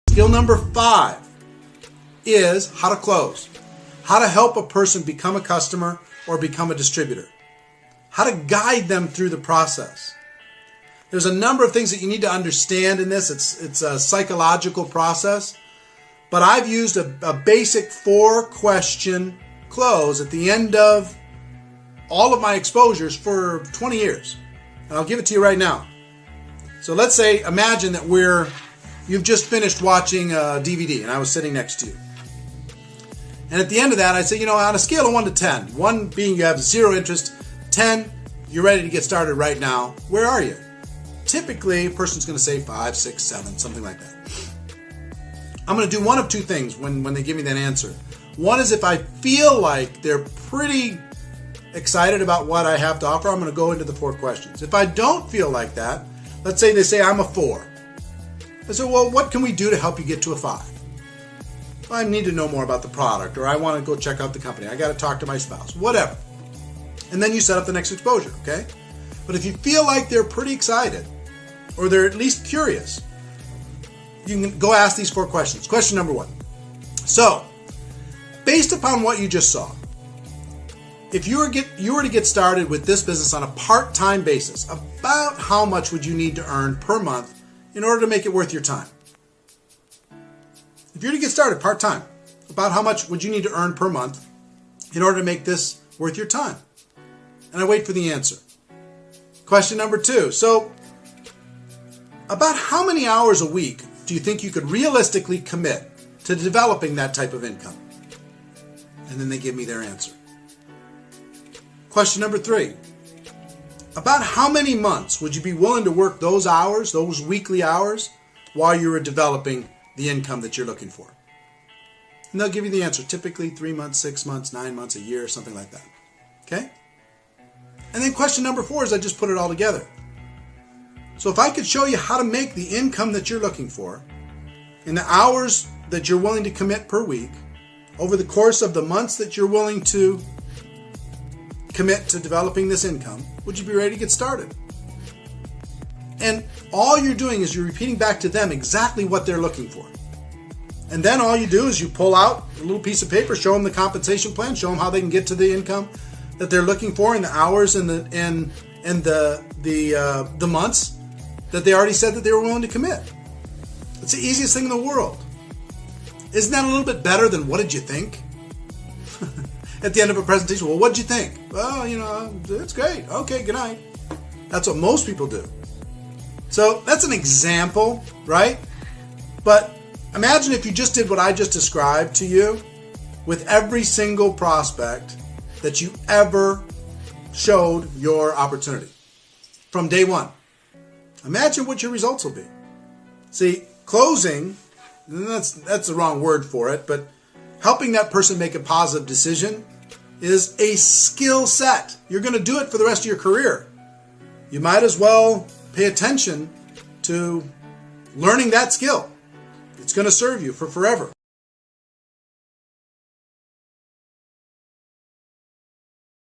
Skill number 5 is how to close. How to help a person become a customer or become a distributor. How to guide them through the process. There's a number of things that you need to understand in this. It's a psychological process. But I've used a basic 4-question close at the end of all of my exposures for 20 years. And I'll give it to you right now. So let's say, imagine that you've just finished watching a DVD and I was sitting next to you. And at the end of that, I say, on a scale of 1 to 10, 1 being you have zero interest, 10, you're ready to get started right now. Where are you? Typically, a person's going to say 5, 6, 7, something like that. I'm going to do one of two things when they give me that answer. One is if I feel like they're pretty excited about what I have to offer, I'm going to go into the 4 questions. If I don't feel like that, let's say they say I'm a 4. I say, well, what can we do to help you get to a 5? I need to know more about the product, or I want to go check out the company. I got to talk to my spouse, whatever. And then you set up the next exposure, okay? But if you feel like they're pretty excited, or they're at least curious, you can go ask these 4 questions. Question number 1. So, based upon what you just saw, if you were to get started with this business on a part-time basis, about how much would you need to earn per month in order to make it worth your time? If you're to get started part-time, about how much would you need to earn per month in order to make this worth your time? And I wait for the answer. Question number 2. So, about how many hours a week do you think you could realistically commit to developing that type of income? And then they give me their answer. Question number 3. About how many months would you be willing to work those hours, those weekly hours, while you were developing the income that you're looking for? And they'll give you the answer. Typically 3 months, 6 months, 9 months, a year, something like that. Okay? And then question number 4 is I just put it all together. So if I could show you how to make the income that you're looking for in the hours that you're willing to commit per week over the course of the months that you're willing to commit to developing this income, would you be ready to get started? And all you're doing is you're repeating back to them exactly what they're looking for. And then all you do is you pull out a little piece of paper, show them the compensation plan, show them how they can get to the income that they're looking for in the hours and the months that they already said that they were willing to commit. It's the easiest thing in the world. Isn't that a little bit better than what did you think? At the end of a presentation, well, what did you think? Well, it's great. Okay, good night. That's what most people do. So that's an example, right? But imagine if you just did what I just described to you with every single prospect that you ever showed your opportunity from day one. Imagine what your results will be. See, closing, that's the wrong word for it, but helping that person make a positive decision is a skill set. You're going to do it for the rest of your career. You might as well pay attention to learning that skill. It's going to serve you for forever.